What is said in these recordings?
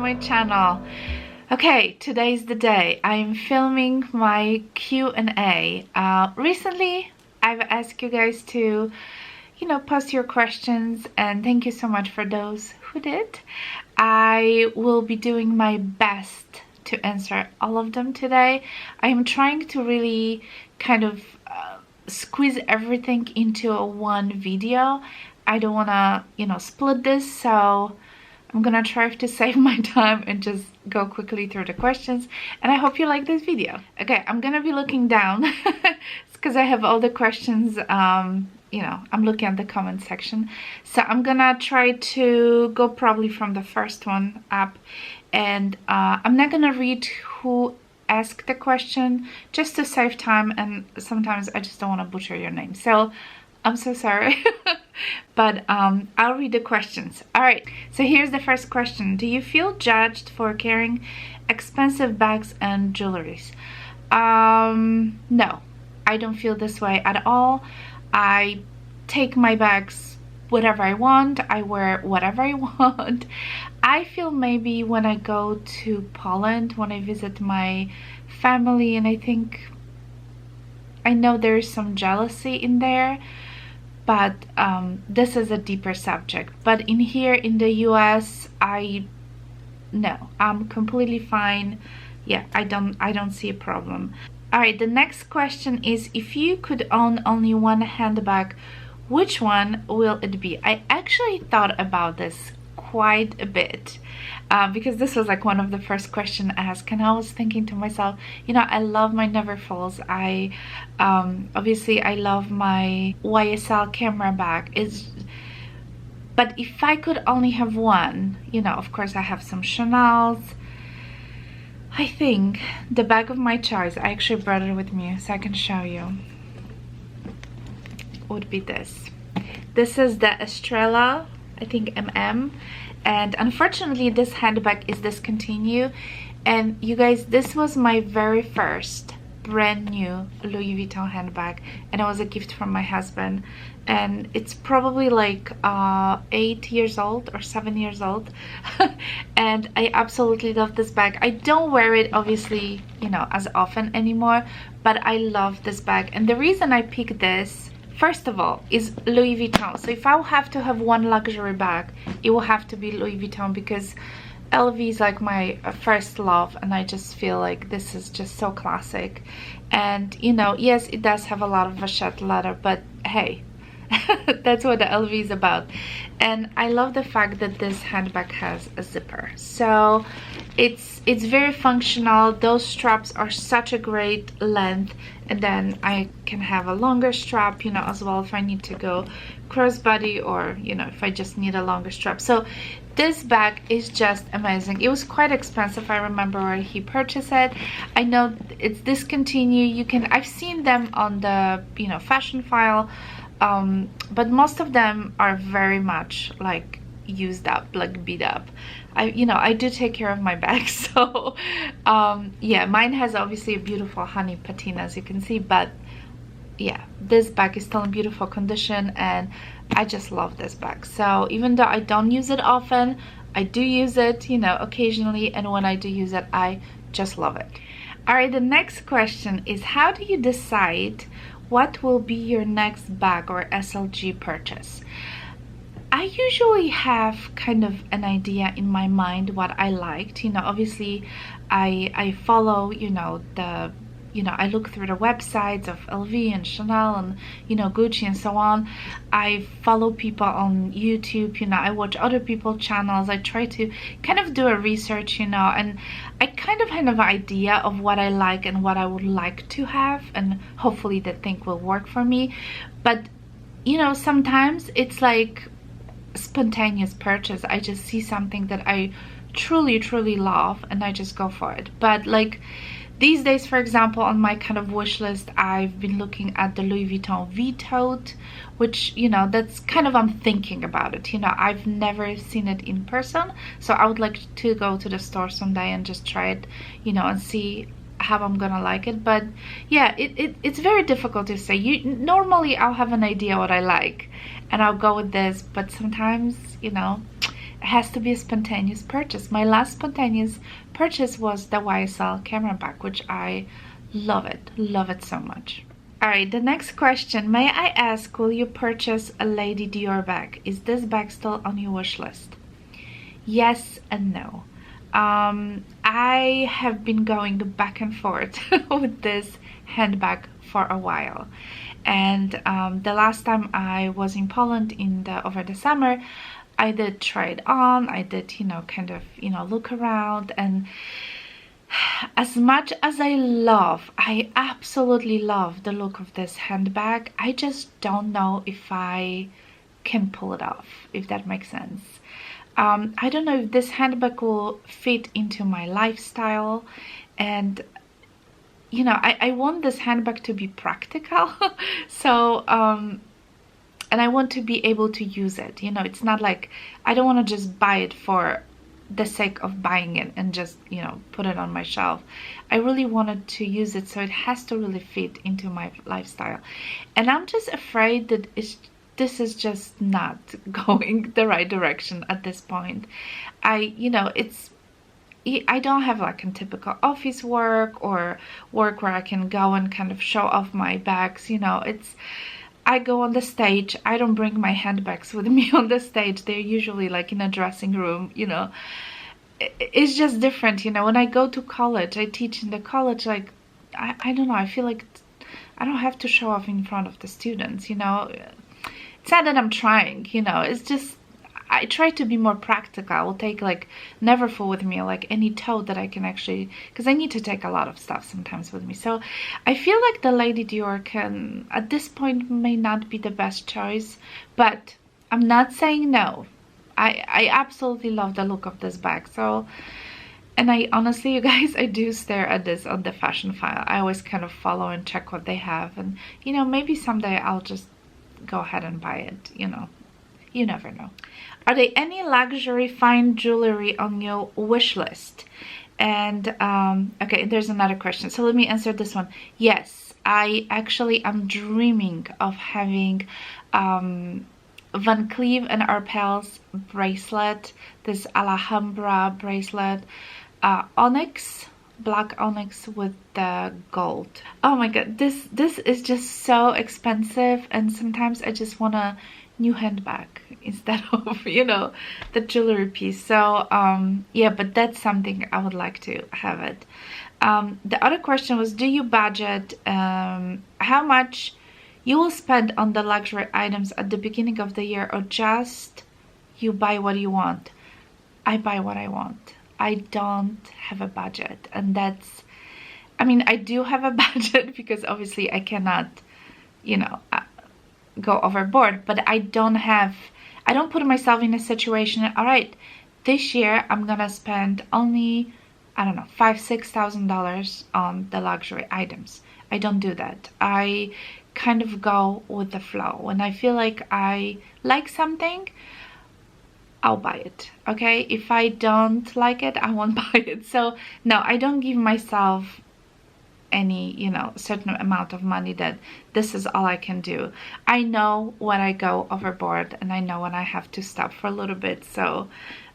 my channel. Okay, today's the day. I am filming my Q&A. Recently, I've asked you guys to, post your questions, and thank you so much for those who did. I will be doing my best to answer all of them today. I am trying to really kind of squeeze everything into one video. I don't want to, split this, so I'm gonna try to save my time and just go quickly through the questions, and I hope you like this video. Okay, I'm gonna be looking down because I have all the questions. I'm looking at the comment section, so I'm gonna try to go probably from the first one up, and I'm not gonna read who asked the question just to save time, and sometimes I just don't want to butcher your name, so I'm so sorry. But I'll read the questions. All right, so here's the first question. Do you feel judged for carrying expensive bags and jewelries? No, I don't feel this way at all. I take my bags whatever I want. I wear whatever I want. I feel maybe when I go to Poland, when I visit my family, and I know there's some jealousy in there, but this is a deeper subject. But in here in the US, I'm completely fine. Yeah, I don't see a problem. All right, the next question is, if you could own only one handbag, which one will it be? I actually thought about this quite a bit because this was like one of the first questions asked, and I was thinking to myself, I love my Neverfulls. I obviously I love my YSL camera bag. But if I could only have one, of course I have some Chanel's. I think the bag of my choice, I actually brought it with me so I can show you, would be this. This is the Estrella, I think MM, and unfortunately this handbag is discontinued. And you guys, this was my very first brand new Louis Vuitton handbag, and it was a gift from my husband, and it's probably like 8 years old or 7 years old. And I absolutely love this bag. I don't wear it obviously as often anymore, but I love this bag. And the reason I picked this, first of all, is Louis Vuitton. So if I will have to have one luxury bag, it will have to be Louis Vuitton, because LV is like my first love, and I just feel like this is just so classic. And yes, it does have a lot of vachette leather, but hey, that's what the LV is about. And I love the fact that this handbag has a zipper, so it's very functional. Those straps are such a great length, and then I can have a longer strap as well if I need to go crossbody, or if I just need a longer strap. So this bag is just amazing. It was quite expensive. I remember where he purchased it. I know it's discontinued. I've seen them on the fashion file, but most of them are very much like used up, like beat up. I do take care of my bag, so yeah, mine has obviously a beautiful honey patina, as you can see, but yeah, this bag is still in beautiful condition, and I just love this bag. So even though I don't use it often, I do use it occasionally, and when I do use it, I just love it. All right, the next question is, how do you decide what will be your next bag or SLG purchase? I usually have kind of an idea in my mind what I liked. Obviously I follow I look through the websites of LV and Chanel and Gucci and so on. I follow people on YouTube, I watch other people's channels. I try to kind of do a research, and I kind of have an idea of what I like and what I would like to have, and hopefully that thing will work for me. But sometimes it's like spontaneous purchase. I just see something that I truly love, and I just go for it. But like these days, for example, on my kind of wish list, I've been looking at the Louis Vuitton V-Tote, which that's kind of, I'm thinking about it. I've never seen it in person, so I would like to go to the store someday and just try it, and see how I'm gonna like it. But yeah, it's very difficult to say. Normally I'll have an idea what I like and I'll go with this, but sometimes it has to be a spontaneous purchase. My last spontaneous purchase was the YSL camera bag, which I love it so much. All right, the next question. May I ask, will you purchase a Lady Dior bag? Is this bag still on your wish list? Yes and no. I have been going back and forth with this handbag for a while, and the last time I was in Poland over the summer, I did try it on. I did, kind of, look around, and as much as I absolutely love the look of this handbag, I just don't know if I can pull it off, if that makes sense. I don't know if this handbag will fit into my lifestyle, and I want this handbag to be practical. So and I want to be able to use it. It's not like I don't want to just buy it for the sake of buying it and just put it on my shelf. I really wanted to use it, so it has to really fit into my lifestyle, and I'm just afraid that this is just not going the right direction at this point. I don't have like a typical office work or work where I can go and kind of show off my bags. I go on the stage. I don't bring my handbags with me on the stage. They're usually like in a dressing room, It's just different, When I go to college, I teach in the college, like, I don't know, I feel like I don't have to show off in front of the students, It's not that I'm trying, it's just I try to be more practical. I will take like Neverfull with me, like any tote that I can actually, because I need to take a lot of stuff sometimes with me. So I feel like the Lady Dior can, at this point, may not be the best choice, but I'm not saying no. I absolutely love the look of this bag. So, and I honestly, you guys, I do stare at this on the fashion file. I always kind of follow and check what they have, and maybe someday I'll just go ahead and buy it. You never know. Are there any luxury fine jewelry on your wish list? And okay, there's another question, so let me answer this one. Yes, I actually am dreaming of having Van Cleef and Arpels bracelet, this Alhambra bracelet, onyx, black onyx with the gold. Oh my god, this is just so expensive, and sometimes I just want a new handbag instead of the jewelry piece. So yeah, but that's something I would like to have it. The other question was, do you budget how much you will spend on the luxury items at the beginning of the year, or just you buy what you want? I buy what I want. I don't have a budget, and that's, I mean, I do have a budget because obviously I cannot go overboard, but I don't put myself in a situation, all right, this year I'm gonna spend only, I don't know, $5,000-$6,000 on the luxury items. I don't do that. I kind of go with the flow. When I feel like I like something, I'll buy it. Okay, if I don't like it, I won't buy it. So no, I don't give myself any certain amount of money that this is all I can do. I know when I go overboard, and I know when I have to stop for a little bit. So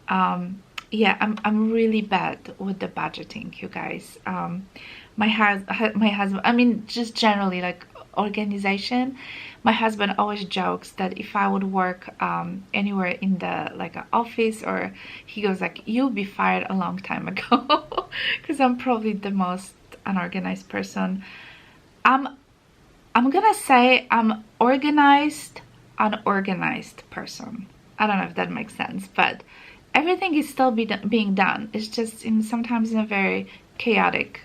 yeah, I'm really bad with the budgeting, you guys. My husband, I mean, just generally like organization, my husband always jokes that if I would work anywhere in the like an office, or he goes like, you'll be fired a long time ago, because I'm probably the most unorganized person. I'm gonna say I'm organized, unorganized person. I don't know if that makes sense, but everything is still being done. It's just sometimes in a very chaotic,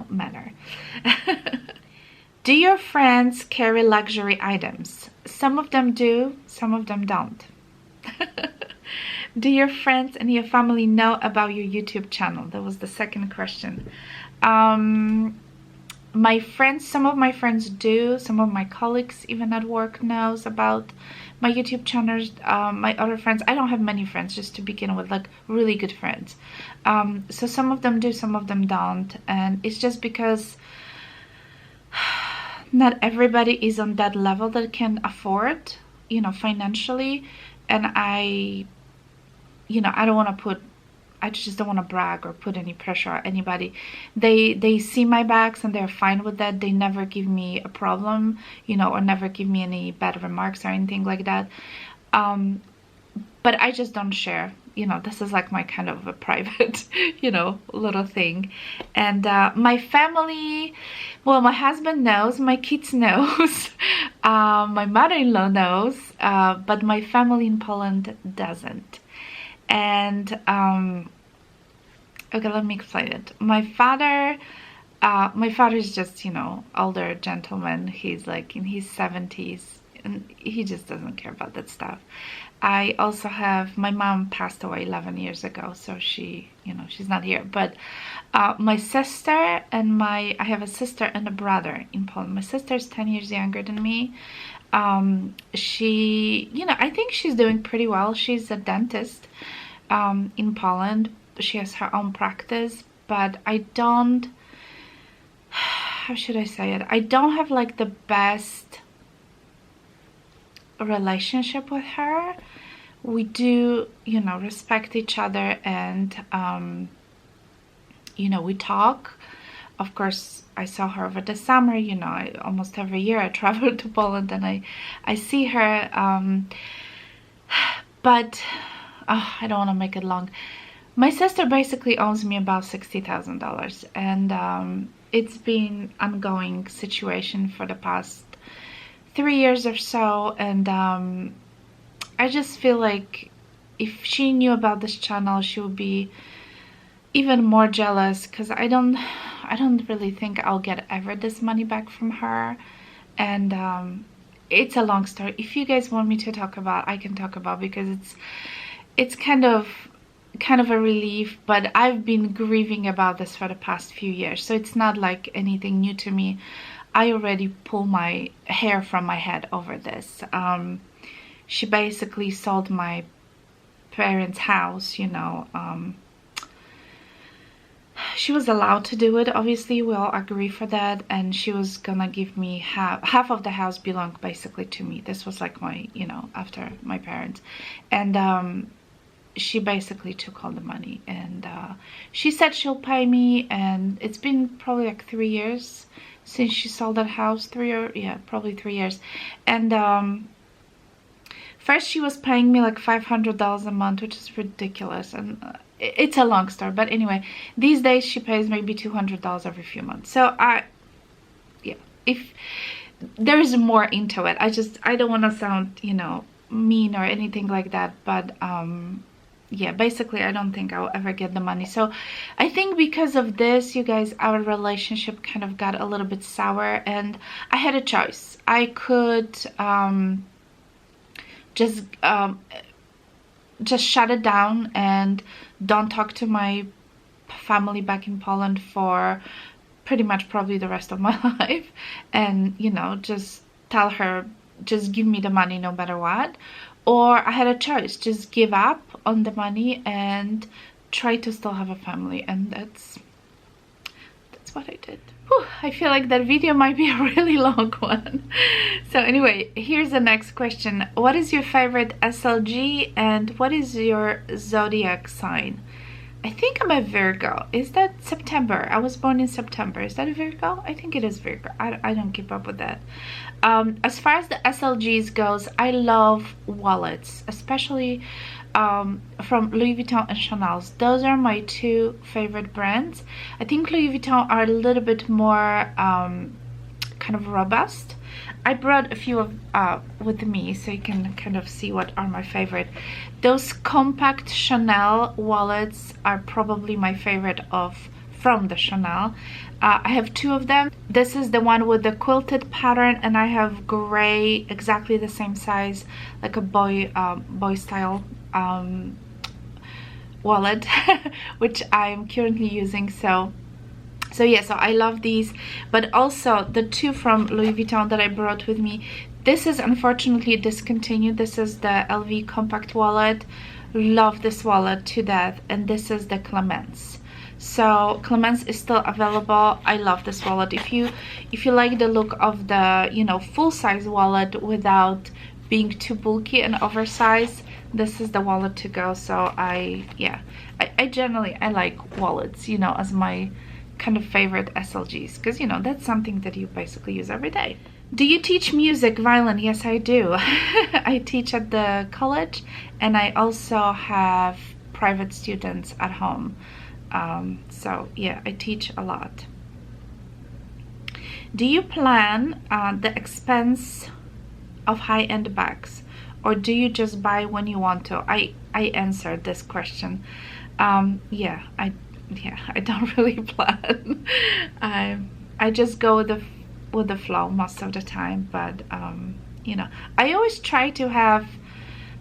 manner. Do your friends carry luxury items? Some of them do, some of them don't. Do your friends and your family know about your YouTube channel? That was the second question. My friends, some of my friends do, some of my colleagues even at work knows about my YouTube channels. My other friends, I don't have many friends, just to begin with, like really good friends. So some of them do, some of them don't, and it's just because not everybody is on that level that can afford, financially, and I you know, I just don't want to brag or put any pressure on anybody. They see my bags and they're fine with that. They never give me a problem, you know, or never give me any bad remarks or anything like that. But I just don't share. You know, this is like my kind of a private, you know, little thing. And my family, well, my husband knows, my kids knows, my mother-in-law knows, but my family in Poland doesn't. And okay, let me explain it. My father is just, you know, older gentleman. He's like in his 70s and he just doesn't care about that stuff. I also have, my mom passed away 11 years ago, so she, you know, she's not here. But my sister and I have a sister and a brother in Poland. My sister is 10 years younger than me. She, you know, I think she's doing pretty well. She's a dentist in Poland. She has her own practice, but I don't, how should I say it? I don't have like the best relationship with her. We do, you know, respect each other, and you know, we talk. Of course, I saw her over the summer, you know, almost every year I travel to Poland and I see her, but I don't want to make it long. My sister basically owes me about $60,000, and it's been an ongoing situation for the past 3 years or so, and I just feel like if she knew about this channel, she would be even more jealous, because I don't really think I'll get ever this money back from her. And it's a long story. If you guys want me to talk about, I can talk about, because it's kind of a relief, but I've been grieving about this for the past few years, so it's not like anything new to me. I already pull my hair from my head over this. She basically sold my parents' house, you know. She was allowed to do it, obviously, we all agree for that, and she was gonna give me half of the house belonged basically to me. This was like my, you know, after my parents. And she basically took all the money, and she said she'll pay me, and it's been probably like 3 years since she sold that house. Probably 3 years. And first she was paying me like $500 a month, which is ridiculous, and it's a long story, but anyway, these days she pays maybe $200 every few months. So yeah, if there is more into it, I don't want to sound, you know, mean or anything like that, but yeah, basically I don't think I'll ever get the money. So I think because of this, you guys, our relationship kind of got a little bit sour, and I had a choice. I could just shut it down and don't talk to my family back in Poland for pretty much probably the rest of my life, and, you know, just tell her, just give me the money no matter what. Or I had a choice, just give up on the money and try to still have a family, and that's what I did. Whew, I feel like that video might be a really long one. So anyway, here's the next question. What is your favorite SLG, and what is your zodiac sign? I think I'm a Virgo. Is that September? I was born in September. Is that a Virgo? I think it is Virgo. I don't keep up with that. As far as the SLGs goes, I love wallets, especially from Louis Vuitton and Chanel. Those are my two favorite brands. I think Louis Vuitton are a little bit more kind of robust. I brought a few of with me, so you can kind of see what are my favorite. Those compact Chanel wallets are probably my favorite from the Chanel. I have two of them. This is the one with the quilted pattern, and I have gray, exactly the same size, like a boy style wallet, which I'm currently using. So yeah, so I love these. But also the two from Louis Vuitton that I brought with me, this is unfortunately discontinued. This is the LV compact wallet. Love this wallet to death. And this is the Clemence. So Clemence is still available. I love this wallet. If you like the look of the, you know, full-size wallet without being too bulky and oversized, this is the wallet to go. So I generally I like wallets, you know, as my kind of favorite SLGs, because you know that's something that you basically use every day. Do you teach music, violin? Yes, I do. I teach at the college, and I also have private students at home. So yeah, I teach a lot. Do you plan the expense of high-end bags, or do you just buy when you want to? I answered this question. Yeah, I don't really plan. I just go with the flow most of the time. But you know, I always try to have,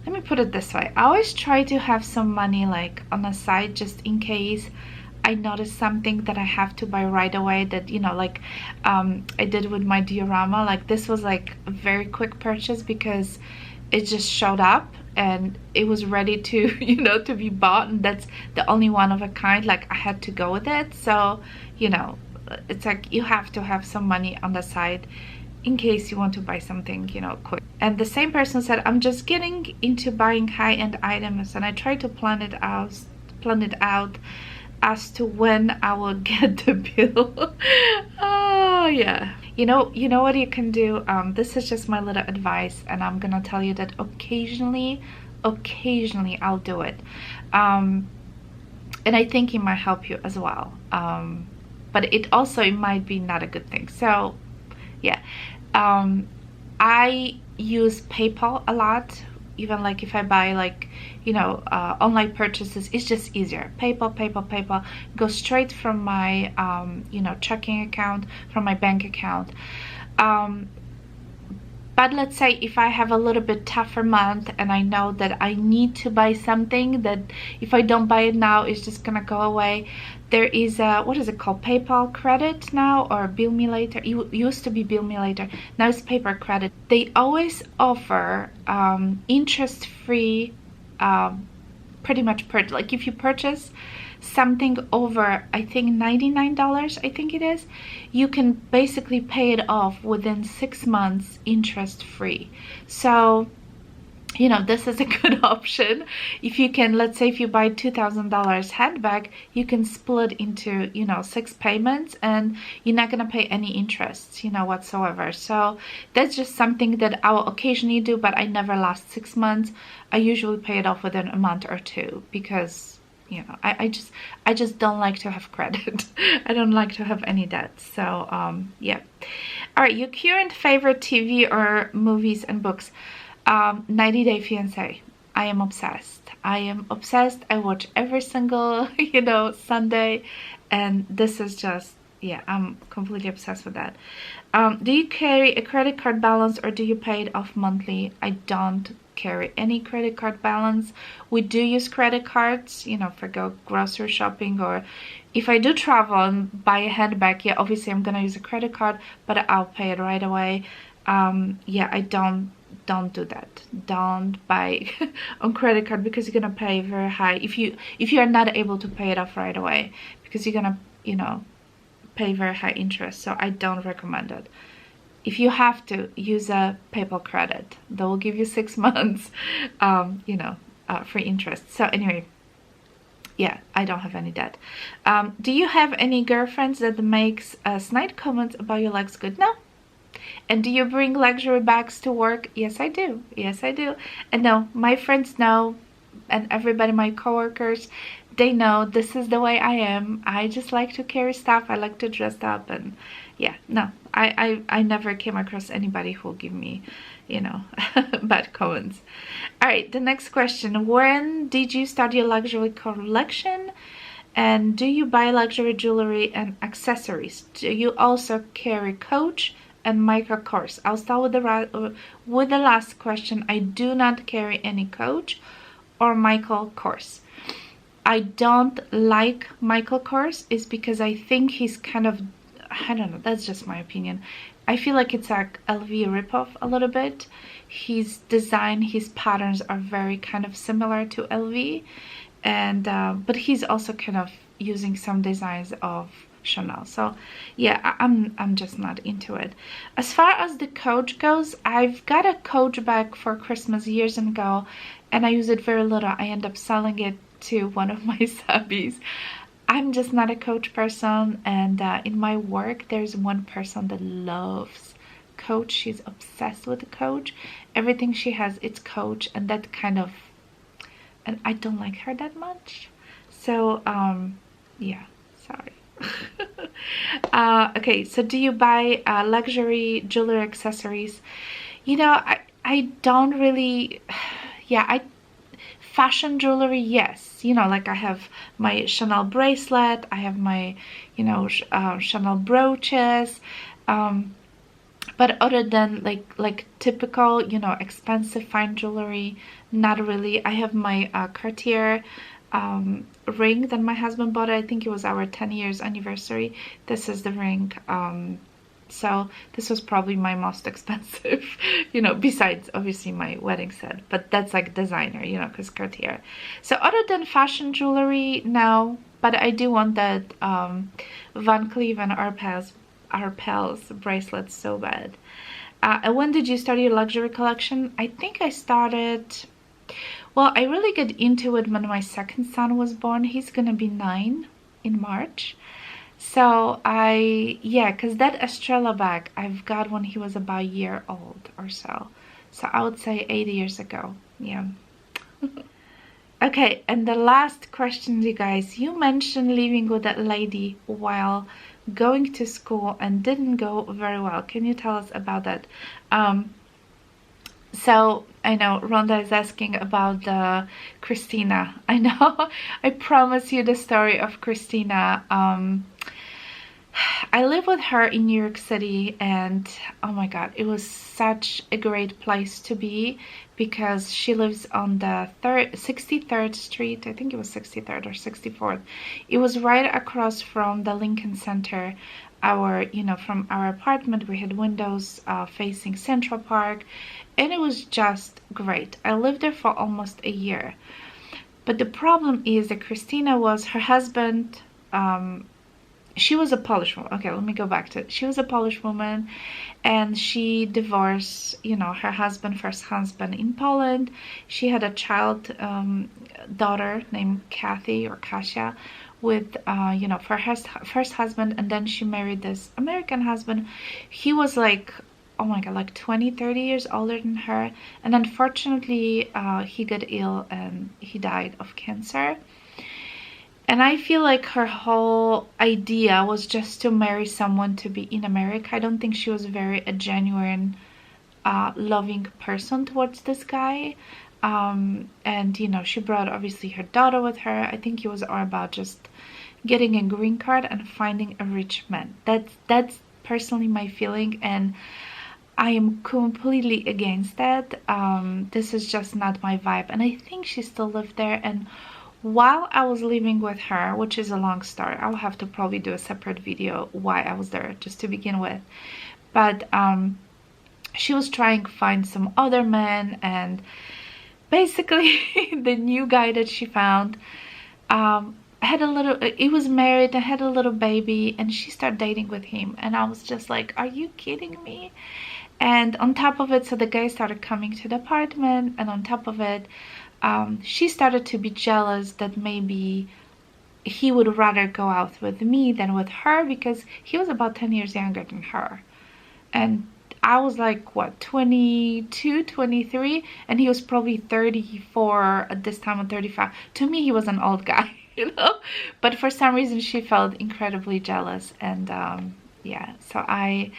let me put it this way, I always try to have some money like on the side, just in case I notice something that I have to buy right away, that, you know, like I did with my diorama. Like this was like a very quick purchase because it just showed up and it was ready to, you know, to be bought, and that's the only one of a kind. Like I had to go with it. So, you know, it's like you have to have some money on the side in case you want to buy something, you know, quick. And the same person said, I'm just getting into buying high-end items, and I try to plan it out as to when I will get the bill. Oh yeah. You know what you can do? This is just my little advice, and I'm gonna tell you that occasionally I'll do it. And I think it might help you as well. But it might be not a good thing. So yeah, I use PayPal a lot. Even like if I buy like, you know, online purchases, it's just easier. PayPal, go straight from my you know, checking account, from my bank account. But let's say if I have a little bit tougher month and I know that I need to buy something that if I don't buy it now, it's just gonna go away. There is a, what is it called? PayPal credit now, or bill me later. It used to be bill me later. Now it's paper credit. They always offer interest-free, pretty much like if you purchase something over, I think $99, I think it is, you can basically pay it off within 6 months interest free. So, you know, this is a good option. If you can, let's say if you buy $2,000 handbag, you can split into, you know, 6 payments, and you're not gonna pay any interest, you know, whatsoever. So that's just something that I will occasionally do, but I never last 6 months. I usually pay it off within a month or two, because you know, I just don't like to have credit. I don't like to have any debt. So yeah. All right, your current favorite TV or movies and books? 90 Day Fiancé. I am obsessed. I watch every single, you know, Sunday, and this is just, yeah, I'm completely obsessed with that. Do you carry a credit card balance, or do you pay it off monthly? I don't carry any credit card balance. We do use credit cards, you know, for grocery shopping, or if I do travel and buy a handbag, yeah, obviously I'm gonna use a credit card, but I'll pay it right away. Yeah, I don't do that. Don't buy on credit card, because you're gonna pay very high if you are not able to pay it off right away, because you're gonna, you know, pay very high interest. So I don't recommend it. If you have to, use a PayPal credit. They will give you 6 months, you know, free interest. So anyway, yeah, I don't have any debt. Do you have any girlfriends that makes snide comments about your legs good? No. And do you bring luxury bags to work? Yes, I do. Yes, I do. And no, my friends know, and everybody, my coworkers, they know this is the way I am. I just like to carry stuff. I like to dress up, and yeah, no, I never came across anybody who will give me, you know, bad comments. All right, the next question. When did you start your luxury collection? And do you buy luxury jewelry and accessories? Do you also carry Coach and Michael Kors? I'll start with the last question. I do not carry any Coach or Michael Kors. I don't like Michael Kors is because I think he's kind of, I don't know, that's just my opinion. I feel like it's like LV ripoff a little bit. His design, his patterns are very kind of similar to LV, and but he's also kind of using some designs of Chanel. So yeah, I'm just not into it. As far as the Coach goes, I've got a Coach bag for Christmas years ago, and I use it very little. I end up selling it to one of my subbies. I'm just not a Coach person, and in my work there's one person that loves Coach. She's obsessed with the Coach. Everything she has, it's Coach, and that kind of, and I don't like her that much. So yeah, sorry. Okay, so do you buy luxury jewelry accessories? You know, I don't really, yeah, fashion jewelry, yes. You know, like I have my Chanel bracelet, I have my, you know, Chanel brooches, but other than like typical, you know, expensive fine jewelry, not really. I have my Cartier ring that my husband bought. I think it was our 10 years anniversary. This is the ring. So this was probably my most expensive, you know, besides obviously my wedding set, but that's like designer, you know, because Cartier. So other than fashion jewelry, no, but I do want that Van Cleef and Arpels bracelet so bad. And when did you start your luxury collection? I think I started, well, I really got into it when my second son was born. He's gonna be 9 in March. So yeah, because that Estrella bag, I've got when he was about a year old or so. So I would say 8 years ago, yeah. Okay, and the last question, you guys. You mentioned living with that lady while going to school and didn't go very well. Can you tell us about that? So I know Rhonda is asking about the Christina. I know. I promise you the story of Christina. I live with her in New York City, and oh my god, it was such a great place to be because she lives on the 63rd Street. I think it was 63rd or 64th. It was right across from the Lincoln Center. From our apartment, we had windows facing Central Park, and it was just great. I lived there for almost a year. But the problem is that Christina was her husband. She was a Polish woman. Okay, let me go back to it. She was a Polish woman, and she divorced, you know, her first husband in Poland. She had a daughter named Kathy or Kasia with, you know, for her first husband, and then she married this American husband. He was like, oh my god, like 20-30 years older than her, and unfortunately he got ill and he died of cancer. And I feel like her whole idea was just to marry someone to be in America. I don't think she was a genuine loving person towards this guy. And you know, she brought obviously her daughter with her. I think it was all about just getting a green card and finding a rich man. That's personally my feeling, and I am completely against that. This is just not my vibe, and I think she still lived there. And while I was living with her, which is a long story, I'll have to probably do a separate video why I was there just to begin with, but she was trying to find some other men, and basically the new guy that she found he was married and had a little baby, and she started dating with him, and I was just like, are you kidding me? And on top of it, so the guy started coming to the apartment, and on top of it, she started to be jealous that maybe he would rather go out with me than with her, because he was about 10 years younger than her. And I was like, what, 22, 23? And he was probably 34 at this time, or 35. To me, he was an old guy, you know? But for some reason, she felt incredibly jealous. And yeah, so I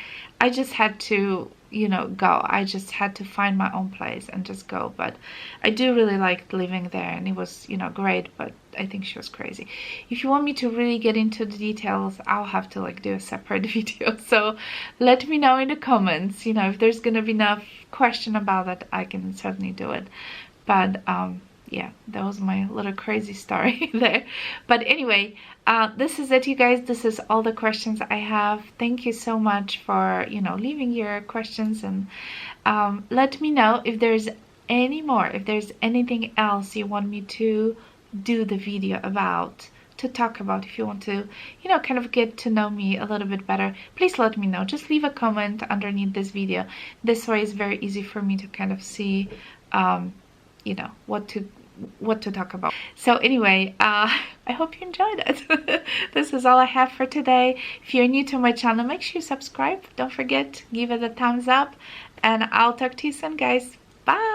just had to, you know, go. I just had to find my own place and just go. But I do really like living there, and it was, you know, great, but I think she was crazy. If you want me to really get into the details, I'll have to like do a separate video. So let me know in the comments, you know, if there's gonna be enough question about that, I can certainly do it. But yeah, that was my little crazy story there. But anyway, this is it, you guys. This is all the questions I have. Thank you so much for, you know, leaving your questions, and let me know if there's any more, if there's anything else you want me to do the video about. to talk about, if you want to, you know, kind of get to know me a little bit better, please let me know. Just leave a comment underneath this video. This way it's very easy for me to kind of see, you know, what to talk about. So anyway, I hope you enjoyed it. This is all I have for today. If you're new to my channel, make sure you subscribe. Don't forget, give it a thumbs up, and I'll talk to you soon, guys. Bye.